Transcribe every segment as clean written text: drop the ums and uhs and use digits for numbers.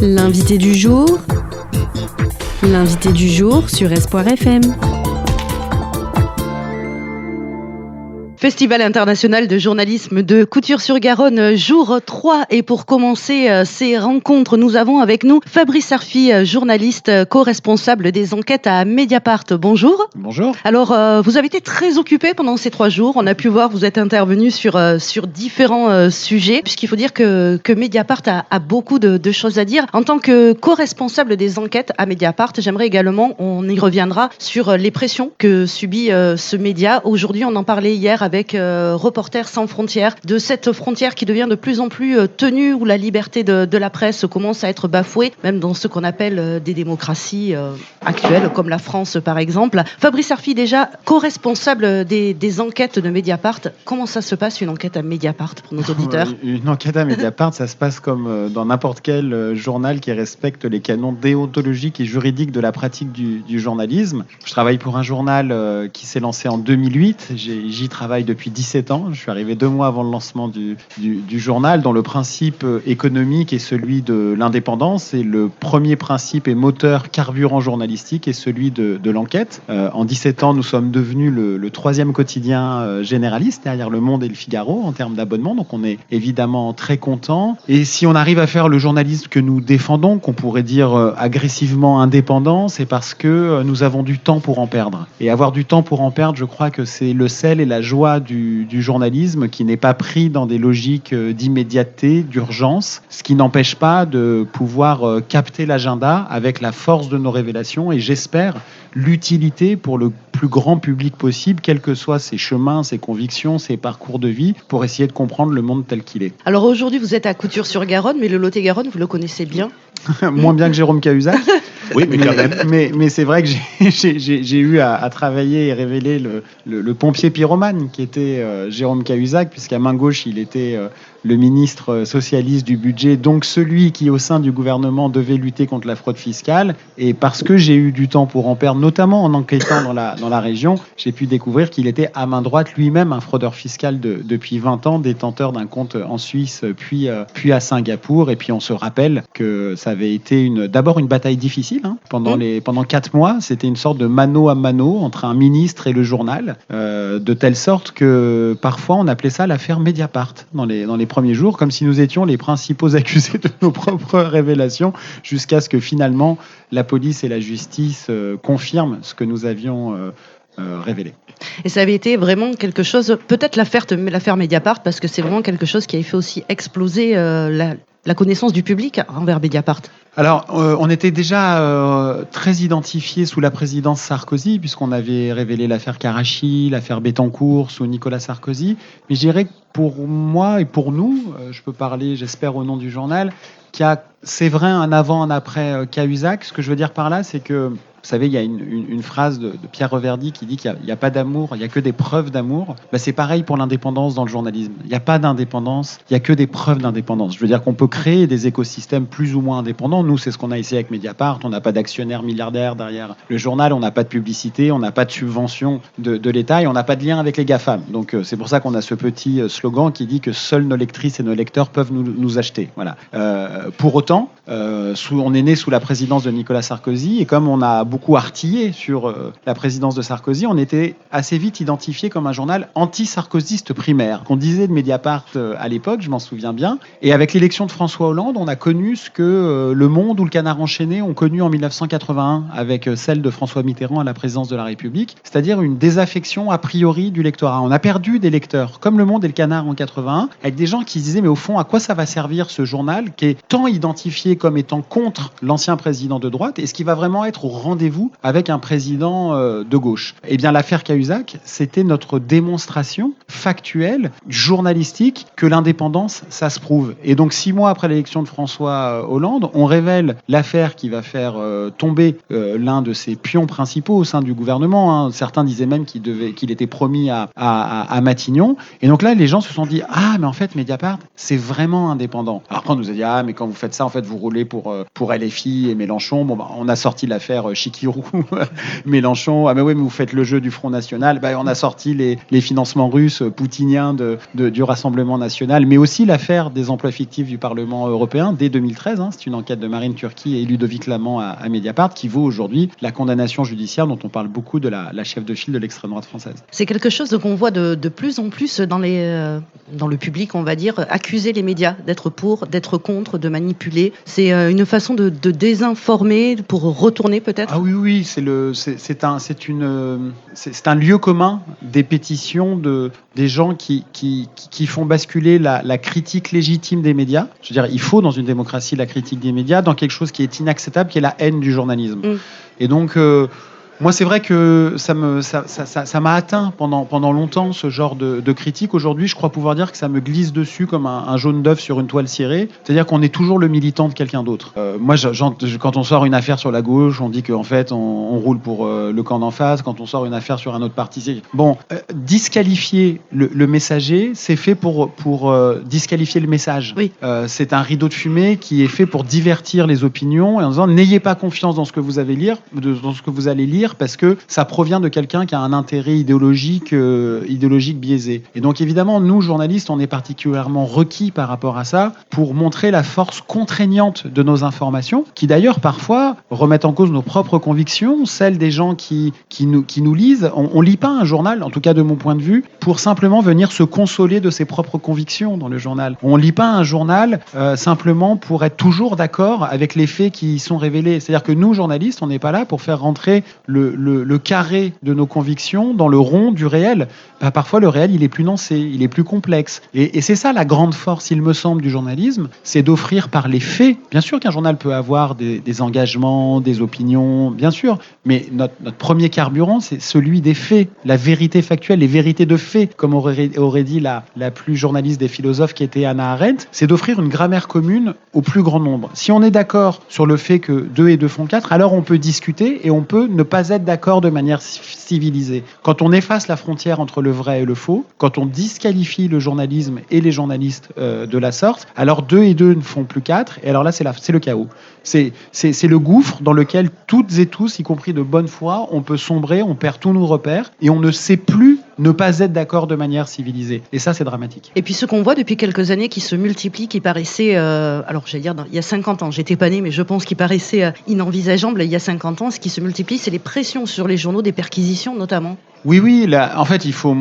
L'invité du jour. L'invité du jour sur Espoir FM. Festival international de journalisme de Couture-sur-Garonne, jour 3. Et pour commencer ces rencontres, nous avons avec nous Fabrice Arfi, journaliste co-responsable des enquêtes à Mediapart. Bonjour. Bonjour. Alors, vous avez été très occupé pendant ces 3 jours. On a pu voir, vous êtes intervenu sur différents sujets, puisqu'il faut dire que Mediapart a beaucoup de choses à dire. En tant que co-responsable des enquêtes à Mediapart, j'aimerais également, on y reviendra, sur les pressions que subit ce média. Aujourd'hui, on en parlait hier avec Reporters sans frontières, de cette frontière qui devient de plus en plus tenue, où la liberté de la presse commence à être bafouée, même dans ce qu'on appelle des démocraties actuelles, comme la France par exemple. Fabrice Arfi, déjà co-responsable des enquêtes de Mediapart, comment ça se passe une enquête à Mediapart pour nos auditeurs ? Une enquête à Mediapart, ça se passe comme dans n'importe quel journal qui respecte les canons déontologiques et juridiques de la pratique du journalisme. Je travaille pour un journal qui s'est lancé en 2008, j'y travaille depuis 17 ans. Je suis arrivé 2 mois avant le lancement du journal, dont le principe économique est celui de l'indépendance, et le premier principe et moteur carburant journalistique est celui de l'enquête. En 17 ans, nous sommes devenus le 3e quotidien généraliste derrière Le Monde et Le Figaro en termes d'abonnement, donc on est évidemment très content. Et si on arrive à faire le journalisme que nous défendons, qu'on pourrait dire agressivement indépendant, c'est parce que nous avons du temps pour en perdre. Et avoir du temps pour en perdre, je crois que c'est le sel et la joie du journalisme, qui n'est pas pris dans des logiques d'immédiateté, d'urgence, ce qui n'empêche pas de pouvoir capter l'agenda avec la force de nos révélations et, j'espère, l'utilité pour le plus grand public possible, quels que soient ses chemins, ses convictions, ses parcours de vie, pour essayer de comprendre le monde tel qu'il est. Alors aujourd'hui, vous êtes à Couture-sur-Garonne, mais le Lot-et-Garonne, vous le connaissez bien. Moins bien que Jérôme Cahuzac. Oui, mais quand même. Mais c'est vrai que j'ai eu à travailler et révéler le pompier pyromane qui était Jérôme Cahuzac, puisqu'à main gauche, il était le ministre socialiste du budget, donc celui qui, au sein du gouvernement, devait lutter contre la fraude fiscale. Et parce que j'ai eu du temps pour en perdre, notamment en enquêtant dans la région, j'ai pu découvrir qu'il était à main droite lui-même un fraudeur fiscal depuis 20 ans, détenteur d'un compte en Suisse, puis à Singapour. Et puis on se rappelle que ça avait été d'abord une bataille difficile. Pendant 4 mois, c'était une sorte de mano à mano entre un ministre et le journal, de telle sorte que parfois on appelait ça l'affaire Mediapart dans les premiers jours, comme si nous étions les principaux accusés de nos propres révélations, jusqu'à ce que finalement la police et la justice confirment ce que nous avions révélé. Et ça avait été vraiment quelque chose, peut-être l'affaire Mediapart, parce que c'est vraiment quelque chose qui avait fait aussi exploser la connaissance du public envers Mediapart. Alors, on était déjà très identifiés sous la présidence Sarkozy, puisqu'on avait révélé l'affaire Karachi, l'affaire Bettencourt sous Nicolas Sarkozy. Mais je dirais que pour moi et pour nous, je peux parler, j'espère, au nom du journal, c'est vrai, un avant, un après Cahuzac. Ce que je veux dire par là, c'est que, vous savez, il y a une phrase de Pierre Reverdy qui dit qu'il n'y a pas d'amour, il n'y a que des preuves d'amour. C'est pareil pour l'indépendance dans le journalisme. Il n'y a pas d'indépendance, il n'y a que des preuves d'indépendance. Je veux dire qu'on peut créer des écosystèmes plus ou moins indépendants. Nous, c'est ce qu'on a essayé avec Mediapart. On n'a pas d'actionnaires milliardaires derrière le journal, on n'a pas de publicité, on n'a pas de subvention de l'État et on n'a pas de lien avec les GAFAM. Donc c'est pour ça qu'on a ce petit slogan qui dit que seules nos lectrices et nos lecteurs peuvent nous acheter. Voilà. Pour autant, on est né sous la présidence de Nicolas Sarkozy, et comme on a beaucoup artillé sur la présidence de Sarkozy, on était assez vite identifié comme un journal anti-sarkozyste primaire, qu'on disait de Mediapart à l'époque, je m'en souviens bien. Et avec l'élection de François Hollande, on a connu ce que Le Monde ou Le Canard enchaîné ont connu en 1981 avec celle de François Mitterrand à la présidence de la République, c'est-à-dire une désaffection a priori du lectorat. On a perdu des lecteurs, comme Le Monde et Le Canard en 81, avec des gens qui se disaient mais au fond, à quoi ça va servir ce journal qui est tant identifié comme étant contre l'ancien président de droite, et ce qui va vraiment être au rendez-vous avec un président de gauche. Eh bien, l'affaire Cahuzac, c'était notre démonstration factuelle, journalistique, que l'indépendance, ça se prouve. Et donc, 6 mois après l'élection de François Hollande, on révèle l'affaire qui va faire tomber l'un de ses pions principaux au sein du gouvernement. Certains disaient même qu'il était promis à Matignon. Et donc là, les gens se sont dit « Ah, mais en fait, Mediapart, c'est vraiment indépendant. » Alors, quand on nous a dit « Ah, mais quand vous faites ça, en fait, vous roulez pour LFI et Mélenchon. » On a sorti l'affaire Chic Kikirou, Mélenchon. Ah mais oui, mais vous faites le jeu du Front National. On a sorti les financements russes poutiniens du Rassemblement National, mais aussi l'affaire des emplois fictifs du Parlement européen dès 2013. C'est une enquête de Marine Turki et Ludovic Lamant à Mediapart qui vaut aujourd'hui la condamnation judiciaire dont on parle beaucoup de la chef de file de l'extrême droite française. C'est quelque chose qu'on voit de plus en plus dans le public, on va dire, accuser les médias d'être pour, d'être contre, de manipuler. C'est une façon de désinformer pour retourner peut-être. Ah oui, c'est un lieu commun des pétitions des gens qui font basculer la critique légitime des médias. Je veux dire, il faut dans une démocratie la critique des médias dans quelque chose qui est inacceptable, qui est la haine du journalisme. Et donc moi, c'est vrai que ça m'a atteint pendant longtemps, ce genre de critique. Aujourd'hui, je crois pouvoir dire que ça me glisse dessus comme un jaune d'œuf sur une toile cirée. C'est-à-dire qu'on est toujours le militant de quelqu'un d'autre. Moi, quand on sort une affaire sur la gauche, on dit qu'en fait, on roule pour le camp d'en face. Quand on sort une affaire sur un autre parti, disqualifier le messager, c'est fait pour disqualifier le message. Oui. C'est un rideau de fumée qui est fait pour divertir les opinions et en disant n'ayez pas confiance dans ce que vous allez lire, parce que ça provient de quelqu'un qui a un intérêt idéologique biaisé. Et donc évidemment, nous, journalistes, on est particulièrement requis par rapport à ça pour montrer la force contraignante de nos informations, qui d'ailleurs parfois remettent en cause nos propres convictions, celles des gens qui nous lisent. On lit pas un journal, en tout cas de mon point de vue, pour simplement venir se consoler de ses propres convictions dans le journal. On lit pas un journal simplement pour être toujours d'accord avec les faits qui y sont révélés. C'est-à-dire que nous, journalistes, on n'est pas là pour faire rentrer le carré de nos convictions dans le rond du réel. Parfois, le réel, il est plus nuancé, il est plus complexe. Et c'est ça la grande force, il me semble, du journalisme, c'est d'offrir par les faits. Bien sûr qu'un journal peut avoir des engagements, des opinions, bien sûr, mais notre premier carburant, c'est celui des faits, la vérité factuelle, les vérités de faits, comme aurait dit la plus journaliste des philosophes qui était Hannah Arendt, c'est d'offrir une grammaire commune au plus grand nombre. Si on est d'accord sur le fait que 2 et 2 font 4, alors on peut discuter et on peut ne pas être d'accord de manière civilisée. Quand on efface la frontière entre le vrai et le faux, quand on disqualifie le journalisme et les journalistes de la sorte, alors 2 et 2 ne font plus 4, et alors là c'est le chaos. C'est le gouffre dans lequel toutes et tous, y compris de bonne foi, on peut sombrer, on perd tous nos repères, et on ne sait plus ne pas être d'accord de manière civilisée. Et ça, c'est dramatique. Et puis ce qu'on voit depuis quelques années qui se multiplie, qui paraissait, alors j'allais dire, il y a 50 ans, j'étais pas née, mais je pense qu'il paraissait inenvisageable il y a 50 ans, ce qui se multiplie, c'est les pressions sur les journaux, des perquisitions notamment. Oui, en fait, il faut,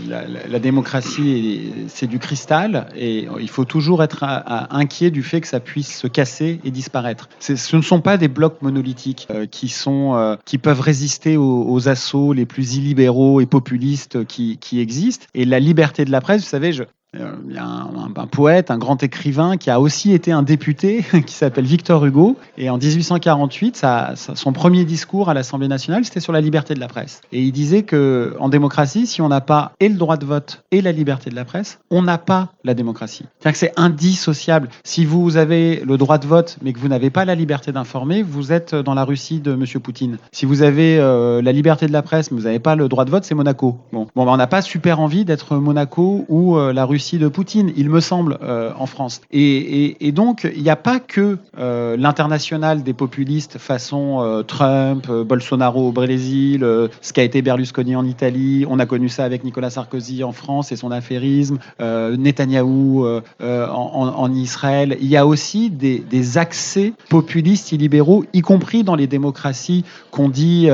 la démocratie, c'est du cristal, et il faut toujours être inquiet du fait que ça puisse se casser et disparaître. Ce ne sont pas des blocs monolithiques qui peuvent résister aux assauts les plus illibéraux et populistes qui existent. Et la liberté de la presse, vous savez, il y a un poète, un grand écrivain qui a aussi été un député qui s'appelle Victor Hugo, et en 1848 son premier discours à l'Assemblée nationale, c'était sur la liberté de la presse, et il disait que en démocratie, si on n'a pas et le droit de vote et la liberté de la presse, on n'a pas la démocratie. C'est-à-dire que c'est indissociable. Si vous avez le droit de vote mais que vous n'avez pas la liberté d'informer, vous êtes dans la Russie de Monsieur Poutine. Si vous avez la liberté de la presse mais vous n'avez pas le droit de vote, c'est Monaco. On n'a pas super envie d'être Monaco ou la Russie de Poutine, il me semble, en France. Et donc, il n'y a pas que l'international des populistes façon Trump, Bolsonaro au Brésil, ce qu'a été Berlusconi en Italie, on a connu ça avec Nicolas Sarkozy en France et son affairisme, Netanyahou en Israël. Il y a aussi des accès populistes illibéraux, y compris dans les démocraties qu'on dit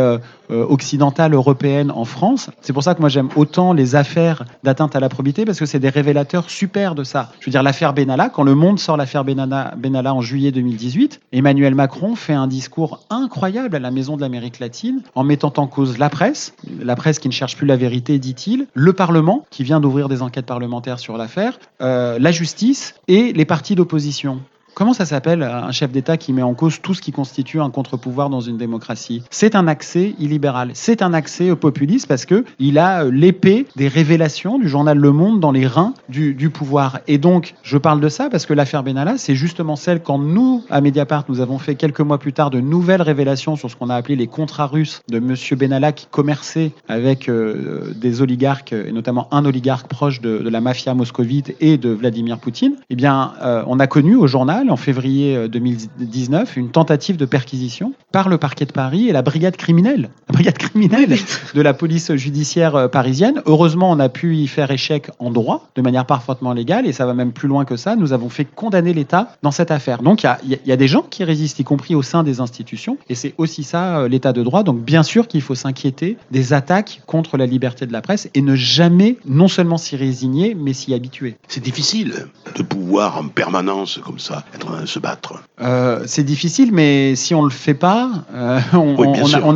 occidentale, européenne en France. C'est pour ça que moi j'aime autant les affaires d'atteinte à la probité, parce que c'est des révélateurs super de ça. Je veux dire, l'affaire Benalla, quand Le Monde sort l'affaire Benalla en juillet 2018, Emmanuel Macron fait un discours incroyable à la Maison de l'Amérique latine en mettant en cause la presse qui ne cherche plus la vérité, dit-il, le Parlement, qui vient d'ouvrir des enquêtes parlementaires sur l'affaire, la justice et les partis d'opposition. Comment ça s'appelle un chef d'État qui met en cause tout ce qui constitue un contre-pouvoir dans une démocratie ? C'est un accès illibéral, c'est un accès au populisme parce qu'il a l'épée des révélations du journal Le Monde dans les reins du pouvoir. Et donc, je parle de ça parce que l'affaire Benalla, c'est justement celle quand nous, à Mediapart, nous avons fait quelques mois plus tard de nouvelles révélations sur ce qu'on a appelé les contrats russes de M. Benalla qui commerçait avec des oligarques, et notamment un oligarque proche de la mafia moscovite et de Vladimir Poutine. Eh bien, on a connu au journal nationale, en février 2019, une tentative de perquisition par le parquet de Paris et la brigade criminelle de la police judiciaire parisienne. Heureusement, on a pu y faire échec en droit, de manière parfaitement légale, et ça va même plus loin que ça. Nous avons fait condamner l'État dans cette affaire. Donc, il y a des gens qui résistent, y compris au sein des institutions, et c'est aussi ça, l'État de droit. Donc, bien sûr qu'il faut s'inquiéter des attaques contre la liberté de la presse et ne jamais, non seulement s'y résigner, mais s'y habituer. C'est difficile de pouvoir en permanence, comme ça, être en train de se battre. C'est difficile, mais si on ne le fait pas, on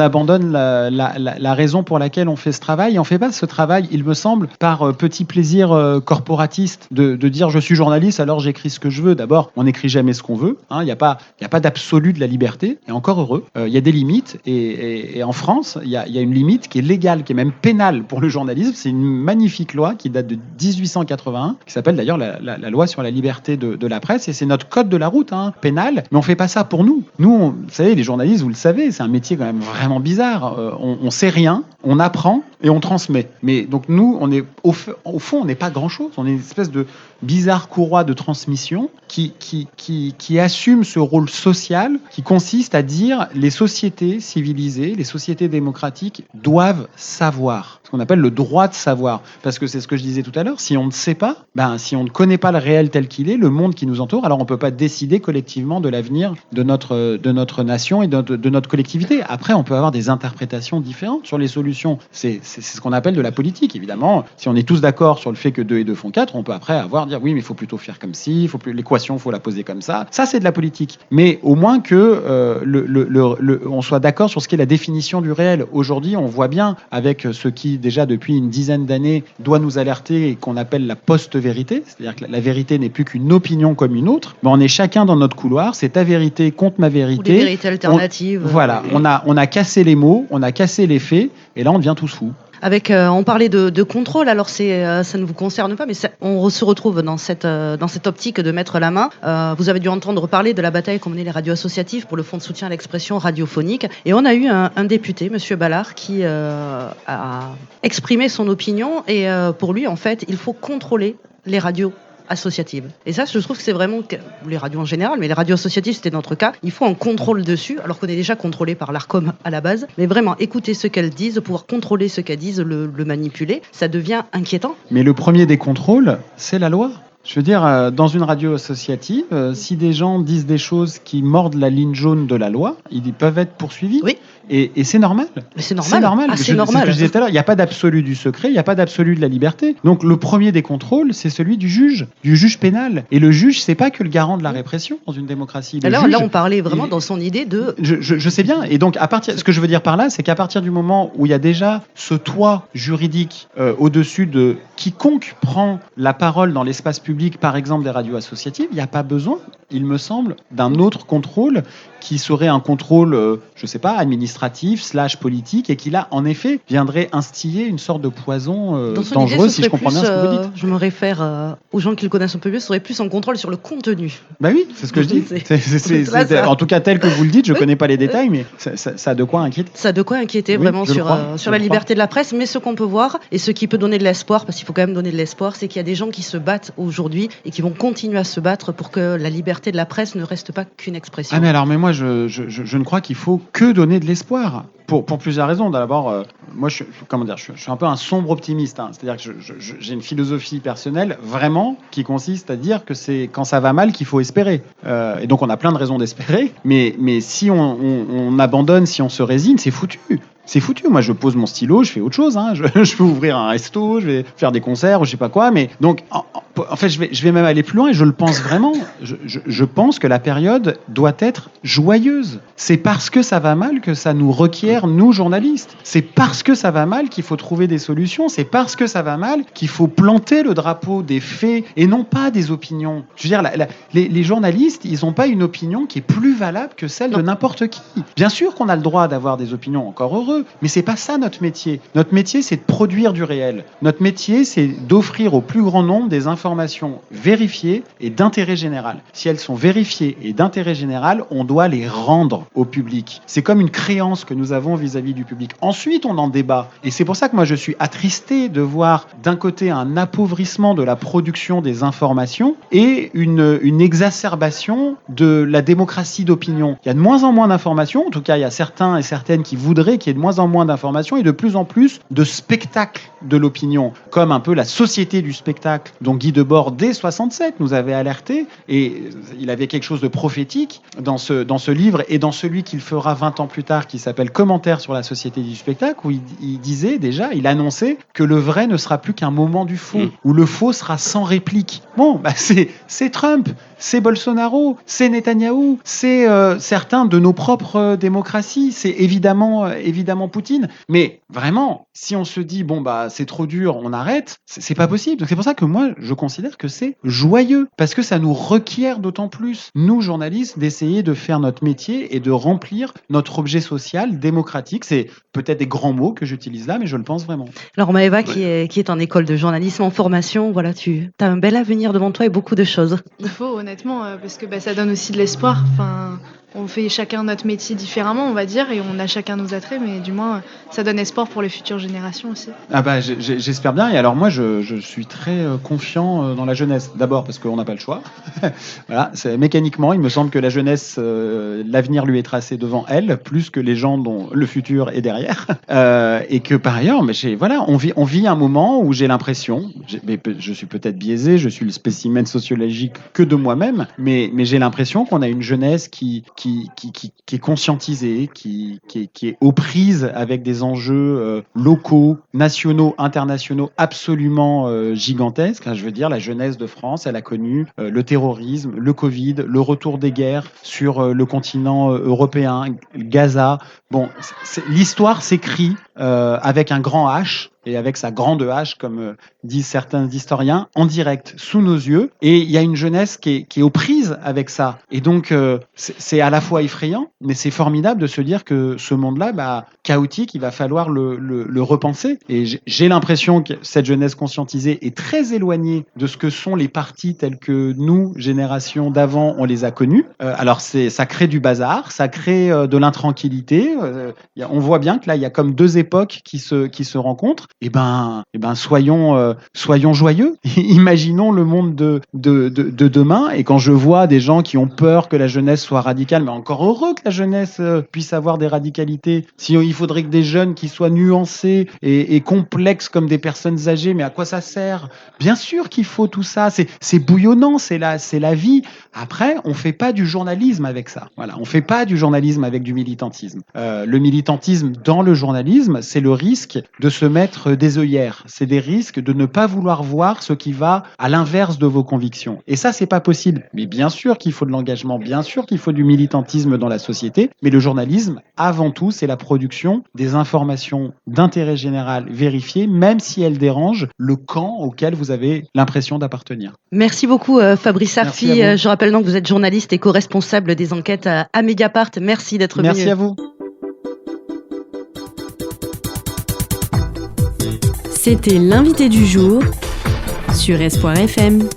abandonne la raison pour laquelle on fait ce travail. Et on ne fait pas ce travail, il me semble, par petit plaisir corporatiste de dire je suis journaliste, alors j'écris ce que je veux. D'abord, on n'écrit jamais ce qu'on veut. Il n'y a pas d'absolu de la liberté, et encore heureux. Il y a des limites, et en France, il y a une limite qui est légale, qui est même pénale pour le journalisme. C'est une magnifique loi qui date de 1881, qui s'appelle d'ailleurs la loi sur la liberté de la presse, et c'est notre code de la route pénal, mais on fait pas ça pour nous. Nous, vous savez, les journalistes, vous le savez, c'est un métier quand même vraiment bizarre. On sait rien, on apprend et on transmet. Mais donc nous, on est au fond, on n'est pas grand-chose. On est une espèce de bizarre courroie de transmission qui assume ce rôle social qui consiste à dire les sociétés civilisées, les sociétés démocratiques doivent savoir. Ce qu'on appelle le droit de savoir. Parce que c'est ce que je disais tout à l'heure, si on ne sait pas, si on ne connaît pas le réel tel qu'il est, le monde qui nous entoure, alors on ne peut pas décider collectivement de l'avenir de notre nation et de notre collectivité. Après, on peut avoir des interprétations différentes sur les solutions. C'est ce qu'on appelle de la politique. Évidemment, si on est tous d'accord sur le fait que 2 et 2 font 4, on peut après dire oui, mais il faut plutôt faire comme ci, l'équation, il faut la poser comme ça. Ça, c'est de la politique. Mais au moins que on soit d'accord sur ce qu'est la définition du réel. Aujourd'hui, on voit bien avec ce qui, déjà depuis une dizaine d'années, doit nous alerter et qu'on appelle la post-vérité, c'est-à-dire que la vérité n'est plus qu'une opinion comme une autre, mais on est chacun dans notre couloir, c'est ta vérité contre ma vérité. Ou des vérités alternatives. Voilà, on a cassé les mots, on a cassé les faits, et là on devient tous fous. On parlait de contrôle, alors ça ne vous concerne pas, mais on se retrouve dans cette optique de mettre la main. Vous avez dû entendre parler de la bataille qu'ont menée les radios associatives pour le fonds de soutien à l'expression radiophonique. Et on a eu un député, Monsieur Ballard, qui a exprimé son opinion. Et pour lui, en fait, il faut contrôler les radios associatives. Et ça, je trouve que c'est vraiment, les radios en général, mais les radios associatives, c'était notre cas, il faut un contrôle dessus, alors qu'on est déjà contrôlé par l'ARCOM à la base, mais vraiment écouter ce qu'elles disent, pouvoir contrôler ce qu'elles disent, le manipuler, ça devient inquiétant. Mais le premier des contrôles, c'est la loi. Je veux dire, dans une radio associative, si des gens disent des choses qui mordent la ligne jaune de la loi, ils peuvent être poursuivis. Oui. Et c'est normal. Mais c'est normal. C'est normal. C'est normal. C'est ce que je disais tout à l'heure. Il n'y a pas d'absolu du secret, il n'y a pas d'absolu de la liberté. Donc le premier des contrôles, c'est celui du juge pénal. Et le juge, c'est pas que le garant de la répression dans une démocratie. Là, on parlait vraiment dans son idée de. Je sais bien. Et donc ce que je veux dire par là, c'est qu'à partir du moment où il y a déjà ce toit juridique au-dessus de quiconque prend la parole dans l'espace public, par exemple des radios associatives, il n'y a pas besoin, il me semble, d'un autre contrôle qui serait un contrôle, je ne sais pas, administratif / politique, et qui là, en effet, viendrait instiller une sorte de poison dangereux, si je comprends bien ce que vous dites. Je me réfère aux gens qui le connaissent un peu mieux, ce serait plus un contrôle sur le contenu. Bah oui, c'est ce que je dis. En tout cas, tel que vous le dites, je ne connais pas les détails, mais ça a de quoi inquiéter. Ça a de quoi inquiéter, oui, vraiment, sur la liberté de la presse, mais ce qu'on peut voir, et ce qui peut donner de l'espoir, parce qu'il faut quand même donner de l'espoir, c'est qu'il y a des gens qui se battent aujourd'hui et qui vont continuer à se battre pour que la liberté de la presse ne reste pas qu'une expression. Mais moi, je ne crois qu'il faut que donner de l'espoir. Pour plusieurs raisons. D'abord, moi, je suis un peu un sombre optimiste. C'est-à-dire que j'ai une philosophie personnelle vraiment qui consiste à dire que c'est quand ça va mal qu'il faut espérer. Et donc, on a plein de raisons d'espérer. Mais si on abandonne, si on se résigne, c'est foutu. C'est foutu. Moi, je pose mon stylo, je fais autre chose. Je peux ouvrir un resto, je vais faire des concerts ou je sais pas quoi. Mais donc, en fait, je vais même aller plus loin et je le pense vraiment. Je pense que la période doit être joyeuse. C'est parce que ça va mal que ça nous requiert, nous, journalistes. C'est parce que ça va mal qu'il faut trouver des solutions. C'est parce que ça va mal qu'il faut planter le drapeau des faits et non pas des opinions. Je veux dire, les journalistes, ils n'ont pas une opinion qui est plus valable que celle de n'importe qui. Bien sûr qu'on a le droit d'avoir des opinions, encore heureux, mais c'est pas ça notre métier. Notre métier, c'est de produire du réel. Notre métier, c'est d'offrir au plus grand nombre des informations vérifiées et d'intérêt général. Si elles sont vérifiées et d'intérêt général, on doit les rendre au public. C'est comme une créance que nous avons avons vis-à-vis du public. Ensuite, on en débat. Et c'est pour ça que moi, je suis attristé de voir d'un côté un appauvrissement de la production des informations et une exacerbation de la démocratie d'opinion. Il y a de moins en moins d'informations. En tout cas, il y a certains et certaines qui voudraient qu'il y ait de moins en moins d'informations et de plus en plus de spectacles de l'opinion, comme un peu la société du spectacle dont Guy Debord, dès 67, nous avait alerté. Et il avait quelque chose de prophétique dans ce livre et dans celui qu'il fera 20 ans plus tard, qui s'appelle Commentaires sur la société du spectacle, où il disait déjà, il annonçait que le vrai ne sera plus qu'un moment du faux, où le faux sera sans réplique. Bon, c'est Trump, c'est Bolsonaro, c'est Netanyahou, c'est certains de nos propres démocraties, c'est évidemment Poutine. Mais vraiment, si on se dit, c'est trop dur, on arrête, c'est pas possible. Donc c'est pour ça que moi, je considère que c'est joyeux, parce que ça nous requiert d'autant plus, nous journalistes, d'essayer de faire notre métier et de remplir notre objet social démocratique. C'est peut-être des grands mots que j'utilise là, mais je le pense vraiment. Alors Maëva, qui est en école de journalisme en formation, voilà, tu as un bel avenir devant toi et beaucoup de choses. Il faut, honnêtement, parce que ça donne aussi de l'espoir. Enfin, on fait chacun notre métier différemment, on va dire, et on a chacun nos attraits, mais du moins, ça donne espoir pour les futures générations aussi. J'espère bien. Et alors moi, je suis très confiant dans la jeunesse. D'abord parce qu'on n'a pas le choix. Voilà, mécaniquement, il me semble que la jeunesse, l'avenir lui est tracé devant elle, plus que les gens dont le futur est derrière. Et que par ailleurs, on vit un moment où j'ai l'impression, je suis peut-être biaisé, je suis le spécimen sociologique que de moi-même, mais j'ai l'impression qu'on a une jeunesse qui est conscientisée, qui est aux prises avec des enjeux locaux, nationaux, internationaux absolument gigantesques. Je veux dire, la jeunesse de France, elle a connu le terrorisme, le Covid, le retour des guerres sur le continent européen, Gaza. Bon, l'histoire s'écrit avec un grand H et avec sa grande H, comme disent certains historiens, en direct, sous nos yeux. Et il y a une jeunesse qui est aux prises avec ça. Et donc, c'est à la fois effrayant, mais c'est formidable de se dire que ce monde-là, chaotique, il va falloir le repenser. Et j'ai l'impression que cette jeunesse conscientisée est très éloignée de ce que sont les partis tels que nous, génération d'avant, on les a connus. Alors, ça crée du bazar, ça crée de l'intranquillité. On voit bien que là, il y a comme deux époques qui se rencontrent. Soyons joyeux. Imaginons le monde de demain. Et quand je vois des gens qui ont peur que la jeunesse soit radicale, mais encore heureux que la jeunesse puisse avoir des radicalités. Si il faudrait que des jeunes qui soient nuancés et complexes comme des personnes âgées, mais à quoi ça sert? Bien sûr qu'il faut tout ça. C'est bouillonnant, c'est la vie. Après, on fait pas du journalisme avec ça. Voilà, on fait pas du journalisme avec du militantisme. Le militantisme dans le journalisme, c'est le risque de se mettre des œillères. C'est des risques de ne pas vouloir voir ce qui va à l'inverse de vos convictions. Et ça, c'est pas possible. Mais bien sûr qu'il faut de l'engagement, bien sûr qu'il faut du militantisme dans la société. Mais le journalisme, avant tout, c'est la production des informations d'intérêt général vérifiées, même si elles dérangent le camp auquel vous avez l'impression d'appartenir. Merci beaucoup, Fabrice Arfi. Je rappelle donc que vous êtes journaliste et co-responsable des enquêtes à Mediapart. Merci d'être venu. Merci à vous. C'était l'invité du jour sur Espoir FM.